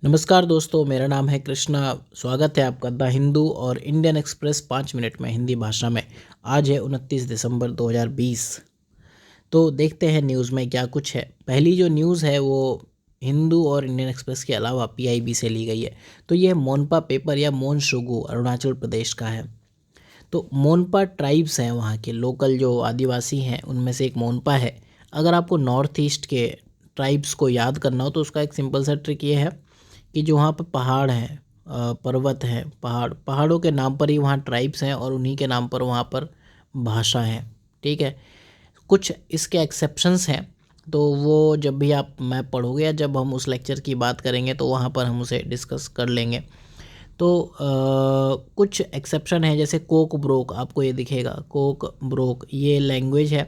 नमस्कार दोस्तों, मेरा नाम है कृष्णा। स्वागत है आपका द हिंदू और इंडियन एक्सप्रेस 5 मिनट में हिंदी भाषा में। आज है 29 दिसंबर 2020। तो देखते हैं न्यूज़ में क्या कुछ है। पहली जो न्यूज़ है वो हिंदू और इंडियन एक्सप्रेस के अलावा पीआईबी से ली गई है। तो ये मोनपा पेपर या मोन शुगु अरुणाचल प्रदेश का है। तो मोनपा ट्राइब्स हैं, वहाँ के लोकल जो आदिवासी हैं उनमें से एक मोनपा है। अगर आपको नॉर्थ ईस्ट के ट्राइब्स को याद करना हो तो उसका एक सिंपल सा ट्रिक ये है कि जो वहाँ पर पहाड़ हैं, पर्वत हैं, पहाड़ों के नाम पर ही वहाँ ट्राइब्स हैं और उन्हीं के नाम पर वहाँ पर भाषा है। ठीक है, कुछ इसके एक्सेप्शंस हैं। तो वो जब भी आप मैप पढ़ोगे या जब हम उस लेक्चर की बात करेंगे तो वहाँ पर हम उसे डिस्कस कर लेंगे। तो कुछ एक्सेप्शन है, जैसे कोक ब्रोक, आपको ये दिखेगा कोक ब्रोक, ये लैंग्वेज है,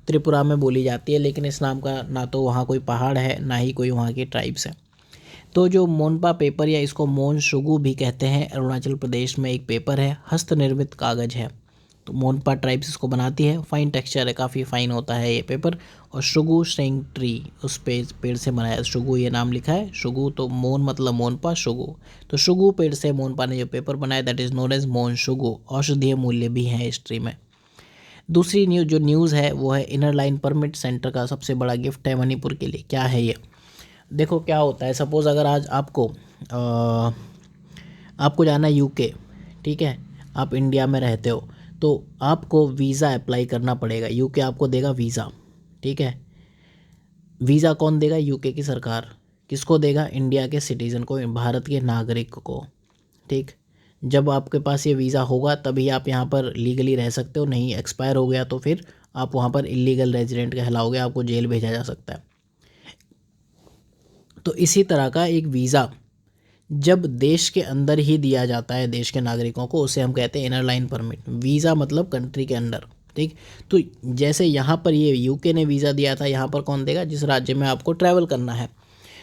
त्रिपुरा में बोली जाती है, लेकिन इस नाम का ना तो वहाँ कोई पहाड़ है ना ही कोई वहाँ की ट्राइब्स है। तो जो मोनपा पेपर या इसको मोन शुगु भी कहते हैं, अरुणाचल प्रदेश में एक पेपर है, हस्त निर्मित कागज़ है। तो मोनपा ट्राइब्स इसको बनाती है, फाइन टेक्सचर है, काफ़ी फाइन होता है ये पेपर। और शुगु स्ट्रिंग ट्री, उस पेड़ से बनाया, शुगु ये नाम लिखा है, शुगु तो मोन मतलब मोनपा, शुगु तो शुगु पेड़ से मोनपा ने जो पेपर बनाया दैट इज़ नोन एज मोन शुगु। औषधीय मूल्य भी है इस ट्री में। दूसरी न्यूज़ है वो है इनर लाइन परमिट सेंटर का सबसे बड़ा गिफ्ट है मणिपुर के लिए। क्या है ये? देखो क्या होता है, सपोज़ अगर आज आपको जाना है यूके, ठीक है, आप इंडिया में रहते हो तो आपको वीज़ा अप्लाई करना पड़ेगा। यूके आपको देगा वीज़ा, ठीक है। वीज़ा कौन देगा? यूके की सरकार। किसको देगा? इंडिया के सिटीज़न को, भारत के नागरिक को। ठीक, जब आपके पास ये वीज़ा होगा तभी आप यहाँ पर लीगली रह सकते हो, नहीं एक्सपायर हो गया तो फिर आप वहाँ पर इलीगल रेजिडेंट कहलाओगे, आपको जेल भेजा जा सकता है। तो इसी तरह का एक वीज़ा जब देश के अंदर ही दिया जाता है देश के नागरिकों को, उसे हम कहते हैं इनर लाइन परमिट। वीज़ा मतलब कंट्री के अंदर। ठीक, तो जैसे यहाँ पर ये यूके ने वीज़ा दिया था, यहाँ पर कौन देगा? जिस राज्य में आपको ट्रैवल करना है।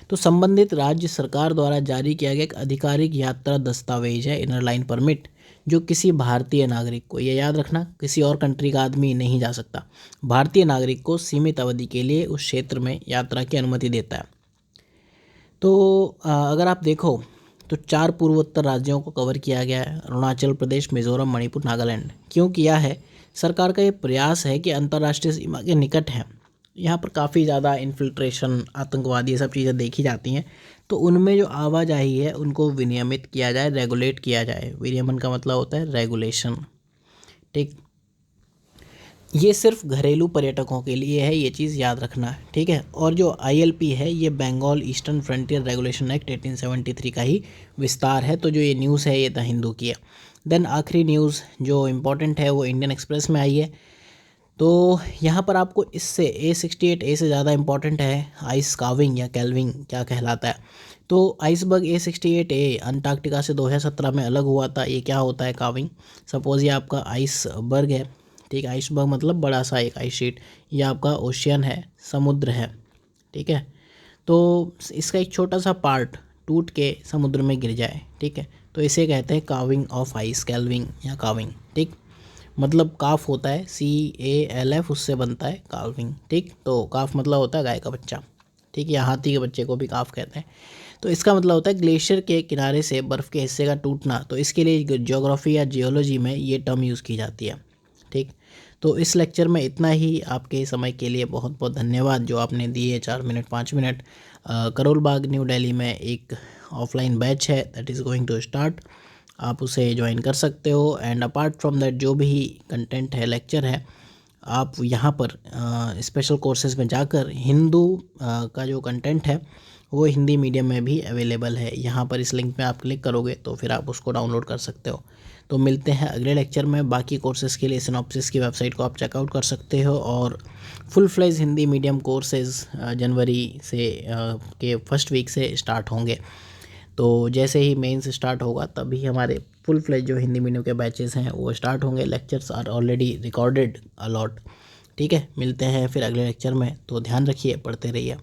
तो संबंधित राज्य सरकार द्वारा जारी किया गया एक आधिकारिक यात्रा दस्तावेज है इनर लाइन परमिट, जो किसी भारतीय नागरिक को, ये याद रखना, किसी और कंट्री का आदमी नहीं जा सकता, भारतीय नागरिक को सीमित अवधि के लिए उस क्षेत्र में यात्रा की अनुमति देता है। तो अगर आप देखो तो 4 पूर्वोत्तर राज्यों को कवर किया गया है, अरुणाचल प्रदेश, मिज़ोरम, मणिपुर, नागालैंड। क्यों किया है? सरकार का ये प्रयास है कि अंतर्राष्ट्रीय सीमा के निकट हैं, यहाँ पर काफ़ी ज़्यादा इन्फिल्ट्रेशन, आतंकवादी, ये सब चीज़ें देखी जाती हैं। तो उनमें जो आवाजाही है उनको विनियमित किया जाए, रेगुलेट किया जाए। विनियमन का मतलब होता है रेगुलेशन। ठीक, ये सिर्फ घरेलू पर्यटकों के लिए है, ये चीज़ याद रखना है। ठीक है, और जो आईएलपी है ये Bengal eastern frontier regulation act 1873 का ही विस्तार है। तो जो ये न्यूज़ है ये द हिंदू की है। देन आखिरी न्यूज़ जो इम्पोर्टेंट है वो इंडियन एक्सप्रेस में आई है। तो यहाँ पर आपको इससे A68A से ज़्यादा इम्पॉर्टेंट है आइस काविंग या कैल्विंग क्या कहलाता है। तो आइसबर्ग A68A अंटार्कटिका से 2017 में अलग हुआ था। ये क्या होता है काविंग? सपोज़ ये आपका आइसबर्ग है, ठीक है, आइसबर्ग मतलब बड़ा सा एक आइस शीट, ये आपका ओशियन है, समुद्र है, ठीक है। तो इसका एक छोटा सा पार्ट टूट के समुद्र में गिर जाए, ठीक है, तो इसे कहते हैं काविंग ऑफ आइस, कैल्विंग या काविंग। ठीक, मतलब काफ होता है CALF, उससे बनता है काविंग। ठीक, तो काफ मतलब होता है गाय का बच्चा, ठीक है, या हाथी के बच्चे को भी काफ कहते हैं। तो इसका मतलब होता है ग्लेशियर के किनारे से बर्फ़ के हिस्से का टूटना। तो इसके लिए ज्योग्राफी या जियोलॉजी में ये टर्म यूज़ की जाती है। ठीक, तो इस लेक्चर में इतना ही। आपके समय के लिए बहुत बहुत धन्यवाद जो आपने दिए 4 minute 5 minute. Karol Bagh new Delhi में एक ऑफलाइन बैच है that is going to start, आप उसे ज्वाइन कर सकते हो। एंड अपार्ट फ्रॉम दैट जो भी कंटेंट है, लेक्चर है, आप यहाँ पर स्पेशल कोर्सेज में जाकर हिंदू का जो कंटेंट है वो हिंदी मीडियम में भी अवेलेबल है। यहाँ पर इस लिंक में आप क्लिक करोगे तो फिर आप उसको डाउनलोड कर सकते हो। तो मिलते हैं अगले लेक्चर में। बाकी कोर्सेज के लिए सिनॉप्सिस की वेबसाइट को आप चेकआउट कर सकते हो। और full fledge Hindi medium courses जनवरी से के फर्स्ट वीक से स्टार्ट होंगे। तो जैसे ही मेंस स्टार्ट होगा तभी हमारे फुल फ्लेज जो हिंदी मीडियम के बैचेस हैं वो स्टार्ट होंगे। Lectures are already recorded a lot. ठीक है, मिलते हैं फिर अगले लेक्चर में। तो ध्यान रखिए, पढ़ते रहिए।